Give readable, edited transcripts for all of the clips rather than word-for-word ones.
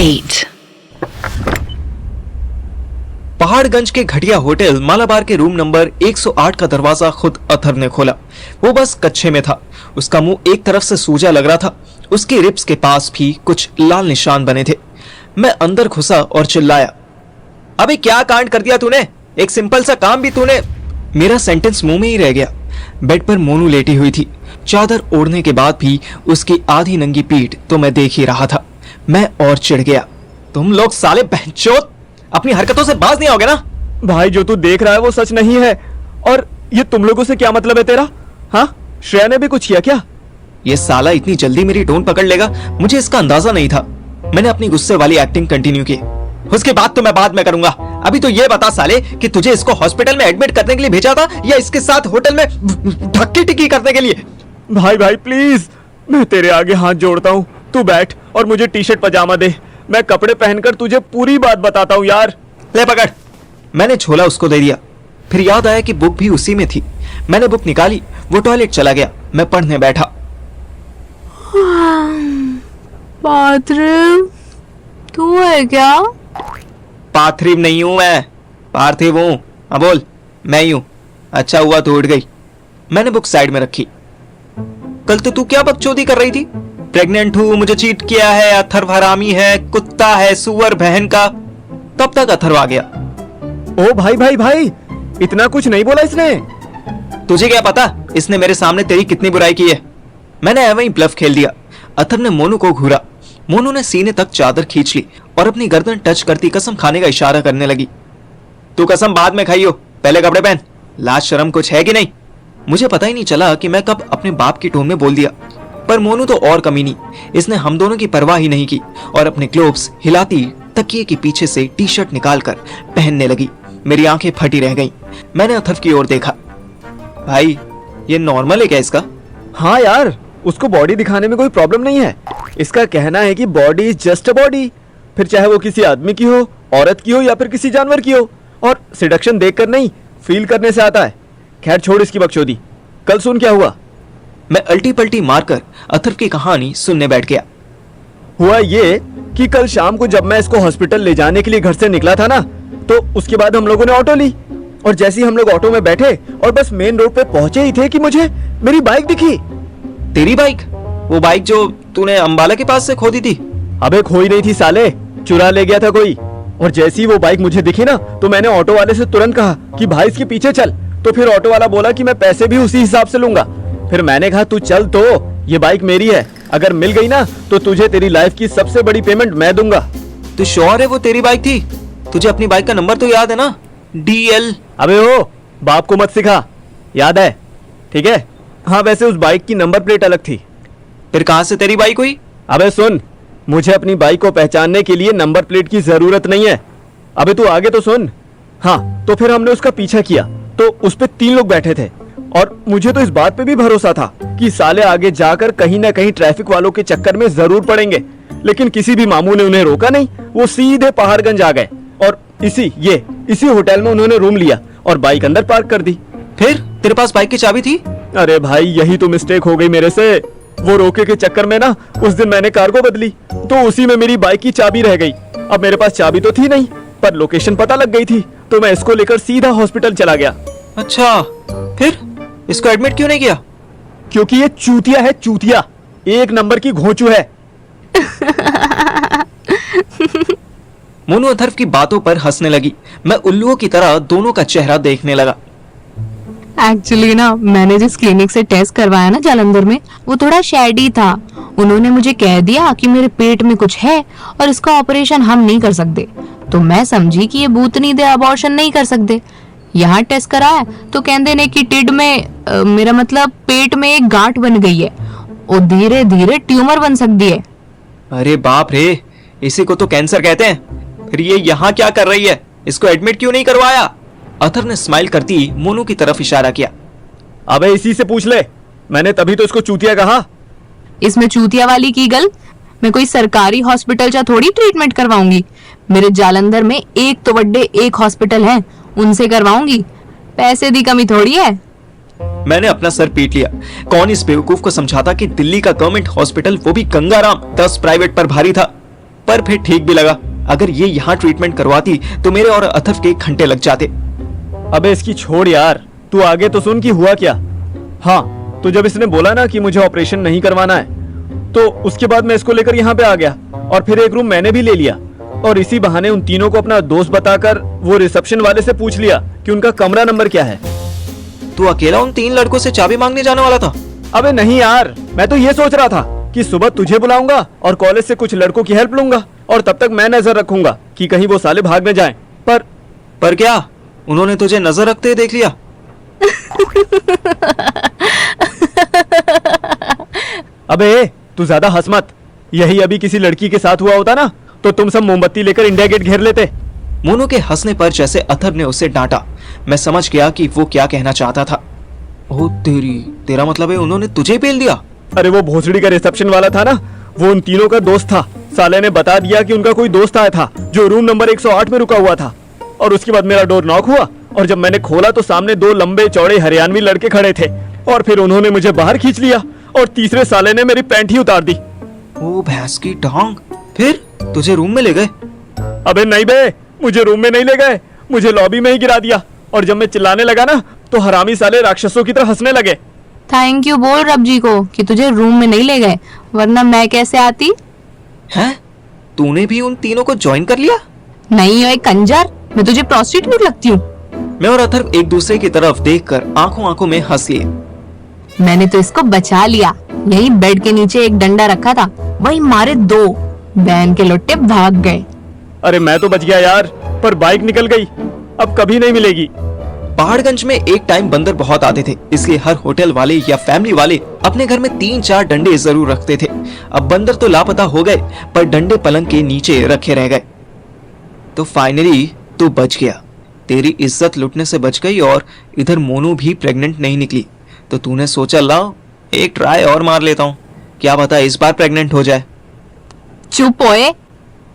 8. पहाड़गंज के घटिया होटल मालाबार के रूम नंबर 108 का दरवाजा खुद अथर ने खोला। वो बस कच्चे में था। उसका मुंह एक तरफ से सूजा लग रहा था। उसके रिब्स के पास भी कुछ लाल निशान बने थे। मैं अंदर घुसा और चिल्लाया, अबे क्या कांड कर दिया तूने? एक सिंपल सा काम भी तूने। मेरा सेंटेंस मुंह में ही रह गया। बेड पर मोनू लेटी हुई थी। चादर ओढ़ने के बाद भी उसकी आधी नंगी पीठ तो मैं देख ही रहा था। मैं और चिढ़ गया, तुम लोग साले बहनचोद अपनी हरकतों से बाज नहीं आओगे ना? भाई जो तू देख रहा है वो सच नहीं है। और ये तुम लोगों से क्या मतलब है तेरा? हाँ, श्रेया ने भी कुछ किया क्या? ये साला इतनी जल्दी मेरी टोन पकड़ लेगा, मुझे इसका अंदाजा नहीं था। मैंने अपनी गुस्से वाली एक्टिंग कंटिन्यू की। उसके बाद तो मैं बाद में करूंगा। अभी तो ये बता साले कि तुझे इसको हॉस्पिटल में एडमिट करने के लिए भेजा था या इसके साथ होटल में धक्की टिक्की करने के लिए? भाई भाई प्लीज, मैं तेरे आगे हाथ जोड़ता हूँ, तू बैठ और मुझे टी शर्ट पजामा दे। मैं कपड़े पहनकर तुझे पूरी बात बताता हूँ यार। ले पकड़। मैंने झोला उसको दे दिया। फिर याद आया कि बुक भी उसी में थी। मैंने बुक निकाली। वो टॉयलेट चला गया। मैं पढ़ने बैठा। पार्थिव, तू है क्या? पार्थिव नहीं हूं मैं, पार्थिव हूं। हाँ बोल, मैं ही हूं। अच्छा हुआ तू उठ गई। मैंने बुक साइड में रखी। कल तो तू क्या बकचोदी कर रही थी? प्रेग्नेंट हूं, मुझे चीट किया है, अथर्व हरामी है, कुत्ता है, सुअर बहन का। तब तक अथर्व आ गया। ओ भाई भाई भाई, इतना कुछ नहीं बोला इसने। तुझे क्या पता इसने मेरे सामने तेरी कितनी बुराई की है? मैंने एवं ही ब्लफ खेल दिया। अथर्व ने मोनू को घूरा। मोनू ने सीने तक चादर खींच ली और अपनी गर्दन टच करती कसम खाने का इशारा करने लगी। तू कसम बाद में खाई हो, पहले कपड़े पहन। लाज शर्म कुछ है कि नहीं? मुझे पता ही नहीं चला कि मैं कब अपने बाप की टोन में बोल दिया। पर मोनू तो और कमीनी। इसने हम दोनों की परवाह ही नहीं की और अपने क्लोब्स हिलाती तकिए के पीछे से टी शर्ट निकालकर पहनने लगी। मेरी आंखें फटी रह गईं। मैंने अथर्व की ओर देखा। भाई, ये नॉर्मल है क्या इसका? हाँ यार, उसको बॉडी दिखाने में कोई प्रॉब्लम नहीं है। इसका कहना है कि body is just a body, फिर चाहे वो किसी आदमी की हो, औरत की हो या फिर किसी जानवर की हो। और सिडक्शन देखकर नहीं, फील करने से आता है। खैर छोड़ इसकी बकचोदी। कल सुन क्या हुआ। मैं अल्टी पल्टी मारकर अथर्व की कहानी सुनने बैठ गया। हुआ ये कि कल शाम को जब मैं इसको हॉस्पिटल ले जाने के लिए घर से निकला था ना, तो उसके बाद हम लोगों ने ऑटो ली। और जैसे ही हम लोग ऑटो में बैठे और बस मेन रोड पे पहुंचे ही थे कि मुझे मेरी बाइक दिखी। तेरी बाइक? वो बाइक जो तूने अंबाला के पास से खो दी थी? अबे खोई नहीं थी साले, चुरा ले गया था कोई। और जैसी वो बाइक मुझे दिखी ना, तो मैंने ऑटो वाले से तुरंत कहा कि भाई इसके पीछे चल। तो फिर ऑटो वाला बोला कि मैं पैसे भी उसी हिसाब से लूंगा। फिर मैंने कहा तू चल, तो ये बाइक मेरी है, अगर मिल गई ना तो तुझे तेरी लाइफ की सबसे बड़ी पेमेंट मैं दूंगा। तू श्योर है वो तेरी बाइक थी? तुझे अपनी बाइक का नंबर तो याद है ना? DL। अबे ओ, बाप को मत सिखा, याद है? ठीक है। हाँ, वैसे उस बाइक की नंबर प्लेट अलग थी। फिर कहां से तेरी बाइक हुई? अबे सुन, मुझे अपनी बाइक को पहचानने के लिए नंबर प्लेट की जरूरत नहीं है। अबे तू आगे तो सुन। हाँ, तो फिर हमने उसका पीछा किया तो उस पे 3 लोग बैठे थे। और मुझे तो इस बात पे भी भरोसा था कि साले आगे जाकर कहीं ना कहीं ट्रैफिक वालों के चक्कर में जरूर पड़ेंगे। लेकिन किसी भी मामू ने उन्हें रोका नहीं। वो सीधे पहाड़गंज आ गए और इसी होटल में उन्होंने रूम लिया और बाइक अंदर पार्क कर दी। फिर तेरे पास बाइक की चाबी थी? अरे भाई, यही तो मिस्टेक हो गई मेरे से। वो रोके के चक्कर में ना उस दिन मैंने कार्गो बदली, तो उसी में मेरी बाइक की चाबी रह गई। अब मेरे पास चाबी तो थी नहीं, पर लोकेशन पता लग गई थी, तो मैं इसको लेकर सीधा हॉस्पिटल चला गया। अच्छा, फिर इसको एडमिट क्यों नहीं किया? क्योंकि ये चूतिया है, चूतिया। 1 नंबर की घोंचू है। मोनू अथर्व की बातों पर हंसने लगी। मैं उल्लुओं की तरह दोनों का चेहरा देखने लगा। एक्चुअली ना, मैंने जिस क्लिनिक से टेस्ट करवाया ना जालंधर में, वो थोड़ा शैडी था। उन्होंने मुझे कह दिया कि मेरे पेट में कुछ है और इसका ऑपरेशन हम नहीं कर सकते। तो मैं समझी कि ये भूतनी दे अबॉर्शन नहीं कर सकते। यहाँ टेस्ट कराया तो कहते ने कि टिड में मेरा मतलब पेट में एक गांठ बन गई है और धीरे धीरे ट्यूमर बन सकती है। अरे बाप रे, इसी को तो कैंसर कहते हैं। फिर ये यहाँ क्या कर रही है? इसको एडमिट क्यों नहीं करवाया? अथर्व ने स्माइल करती मोनू की तरफ इशारा किया। अबे इसी से पूछ ले, मैंने तभी तो इसको चूतिया कहा। इसमें चूतिया वाली की गल? मैं कोई सरकारी हॉस्पिटल जा थोड़ी ट्रीटमेंट करवाऊंगी। मेरे जालंधर में एक तो बड़े एक हॉस्पिटल है, उनसे करवाऊंगी। पैसे दी कमी थोड़ी है। मैंने अपना सर पीट लिया। कौन इस बेवकूफ को समझाता कि दिल्ली का गवर्नमेंट हॉस्पिटल, वो भी गंगाराम 10 प्राइवेट पर भारी था। पर फिर ठीक भी लगा। अगर ये यहाँ ट्रीटमेंट करवाती तो मेरे और अथर्व के घंटे लग जाते। अबे इसकी छोड़ यार, तू आगे तो सुन कि हुआ क्या। हाँ, तो जब इसने बोला ना कि मुझे ऑपरेशन नहीं करवाना है, तो उसके बाद मैं इसको लेकर यहाँ पे आ गया और फिर एक रूम मैंने भी ले लिया और इसी बहाने उन तीनों को अपना दोस्त बताकर वो रिसेप्शन वाले से पूछ लिया कि उनका कमरा नंबर क्या है। तू अकेला उन 3 लड़कों से चाबी मांगने जाने वाला था? अबे नहीं यार, मैं तो ये सोच रहा था कि सुबह तुझे बुलाऊंगा और कॉलेज से कुछ लड़कों की हेल्प लूंगा और तब तक मैं नजर रखूंगा कि कहीं वो साले भाग न जाएं। पर क्या उन्होंने तुझे नजर रखते हुए देख लिया? अबे तू ज्यादा हंस मत। यही अभी किसी लड़की के साथ हुआ होता ना तो तुम सब मोमबत्ती लेकर इंडिया गेट घेर लेते। मोनू के हंसने पर जैसे अथर्व ने उसे डांटा, मैं समझ गया कि वो क्या कहना चाहता था। ओ तेरा मतलब है उन्होंने तुझे पेल दिया? अरे वो भोसड़ी का रिसेप्शन वाला था ना, वो उन तीनों का दोस्त था। साले ने बता दिया कि उनका कोई दोस्त आया था जो रूम नंबर 108 में रुका हुआ था और उसके बाद मेरा डोर नॉक हुआ और जब मैंने खोला तो सामने 2 लंबे चौड़े हरियाणवी लड़के खड़े थे और फिर उन्होंने मुझे बाहर खींच लिया और तीसरे साले ने मेरी पैंट ही उतार दी। ओ भैंस की टांग! फिर तुझे रूम में ले गए? अबे नहीं बे, मुझे रूम में नहीं ले गए, मुझे लॉबी में ही गिरा दिया और जब मैं चिल्लाने लगा ना तो हरामी साले राक्षसों की तरह हंसने लगे। थैंक यू बोल रब जी को कि तुझे रूम में नहीं ले गए, वरना मैं कैसे आती। हैं? तूने भी उन तीनों को ज्वाइन कर लिया? नहीं हो एक कंजर, मैं तुझे प्रोस्टिट्यूट लगती हूँ। मैं और अथर्व एक दूसरे की तरफ देखकर आंखों आंखों में हंस लिए। मैंने तो इसको बचा लिया, यही बेड के नीचे एक डंडा रखा था, वही मारे 2 बहन के लोटे भाग गए। अरे मैं तो बच गया यार, पर बाइक निकल गई, अब कभी नहीं मिलेगी। पहाड़गंज में एक टाइम बंदर बहुत आते थे, इसलिए हर होटल वाले या फैमिली वाले अपने घर में 3-4 डंडे जरूर रखते थे। अब बंदर तो लापता हो गए, पर डंडे पलंग के नीचे रखे रह गए। तो फाइनली तू बच गया, तेरी इज्जत लुटने से बच गई और इधर मोनू भी प्रेग्नेंट नहीं निकली। तो तूने सोचा लाओ एक ट्राई और मार लेता हूँ, क्या पता इस बार प्रेग्नेंट हो जाए। चुप होए,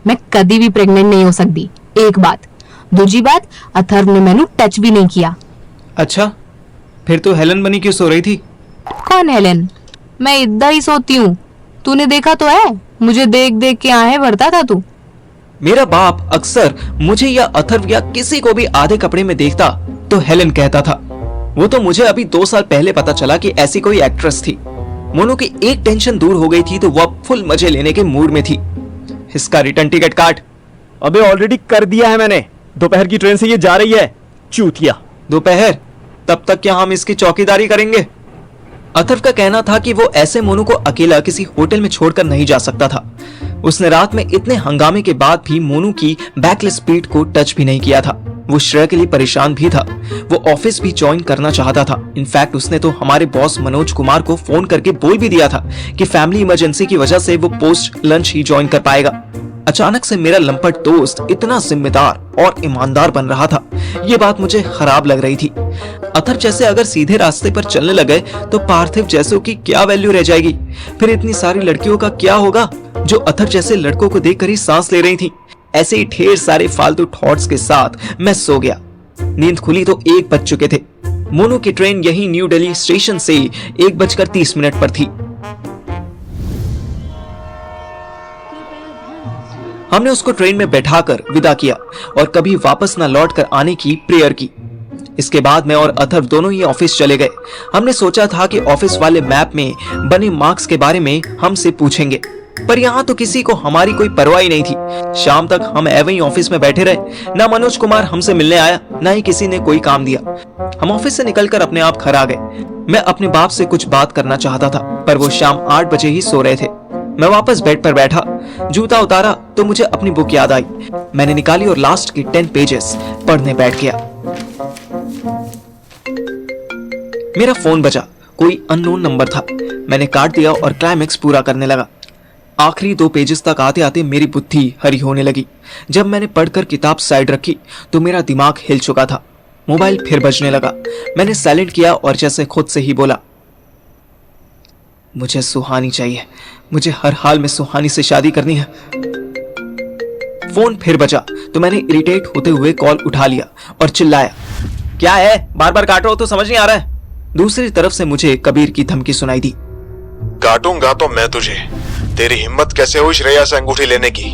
मैं कभी भी प्रेग्नेंट नहीं हो सकती, एक बात। दूसरी बात, अथर्व ने मैंने टच भी नहीं किया। अच्छा, फिर तो हेलन बनी क्यों सो रही थी? कौन हेलन? मैं इतना ही सोती हूँ, तूने देखा तो है, मुझे देख देख के आहें भरता था तू। मेरा बाप अक्सर मुझे या अथर्व या किसी को भी आधे कपड़े में देखता तो हेलन कहता था। वो तो मुझे अभी 2 साल पहले पता चला कि ऐसी कोई एक्ट्रेस थी। मोनू की एक टेंशन दूर हो गई थी तो वो अब फुल मजे लेने के मूड में थी। इसका रिटर्न टिकट काट। अबे ऑलरेडी कर दिया है मैंने, दोपहर की ट्रेन से ये जा रही है, चूतिया। दोपहर? तब तक क्या हम इसकी चौकीदारी करेंगे? अथर्व का कहना था कि वो ऐसे मोनू को अकेला किसी होटल में छोड़कर नहीं जा सकता था। उसने रात में इतने हंगामे के बाद भी मोनू की बैकलेस पीठ को टच भी नहीं किया था। वो श्रेय के लिए परेशान भी था, वो ऑफिस भी ज्वाइन करना चाहता था। इनफैक्ट उसने तो हमारे बॉस मनोज कुमार को फोन करके बोल भी दिया था कि फैमिली इमरजेंसी की वजह से वो पोस्ट लंच ही ज्वाइन कर पाएगा। अचानक से मेरा लंपट दोस्त इतना जिम्मेदार और ईमानदार बन रहा था, ये बात मुझे खराब लग रही थी। अथर्व जैसे अगर सीधे रास्ते पर चलने लगे तो पार्थिव जैसों की क्या वैल्यू रह जाएगी? फिर इतनी सारी लड़कियों का क्या होगा जो अथर्व जैसे लड़कों को देखकर ही सांस ले रही थी? ऐसे ही ढेर सारे फालतू थॉट्स के साथ मैं सो गया। नींद खुली तो 1 बज चुके थे। मोनू की ट्रेन यही न्यू दिल्ली स्टेशन से 1:30 पर थी। हमने उसको ट्रेन में बैठाकर विदा किया और कभी वापस न लौटकर आने की प्रेयर की। इसके बाद मैं और अथर्व दोनों ही ऑफिस चले गए। हमने सोचा था कि ऑफिस वाले मैप में बने मार्क्स के बारे में हमसे पूछेंगे, पर यहाँ तो किसी को हमारी कोई परवाह ही नहीं थी। शाम तक हम ऐवे ही ऑफिस में बैठे रहे। ना मनोज कुमार हमसे मिलने आया, ना ही किसी ने कोई काम दिया। हम ऑफिस से निकलकर अपने आप घर आ गए। मैं अपने बाप से कुछ बात करना चाहता था, पर वो शाम 8 बजे ही सो रहे थे। मैं वापस बेड पर बैठा, जूता उतारा तो मुझे अपनी बुक याद आई। मैंने निकाली और लास्ट के 10 पेजेस पढ़ने बैठ गया। मेरा फोन बजा, कोई अननोन नंबर था। मैंने काट दिया और क्लाइमेक्स पूरा करने लगा। आखिरी 2 पेजेस तक आते आते मेरी बुद्धि हरी होने लगी। जब मैंने पढ़कर किताब साइड रखी तो मेरा दिमाग हिल चुका था। मोबाइल फिर बजने लगा। मैंने साइलेंट किया और जैसे खुद से ही बोला, मुझे सुहानी चाहिए, मुझे हर हाल में सुहानी से शादी करनी है। फोन फिर बजा तो मैंने इरिटेट होते हुए कॉल उठा लिया और चिल्लाया, क्या है, बार बार काट रहे हो तो समझ नहीं आ रहा है? दूसरी तरफ से मुझे कबीर की धमकी सुनाई दी, काटूंगा तो मैं तुझे। तेरी हिम्मत कैसे हुई श्रेया से अंगूठी लेने की?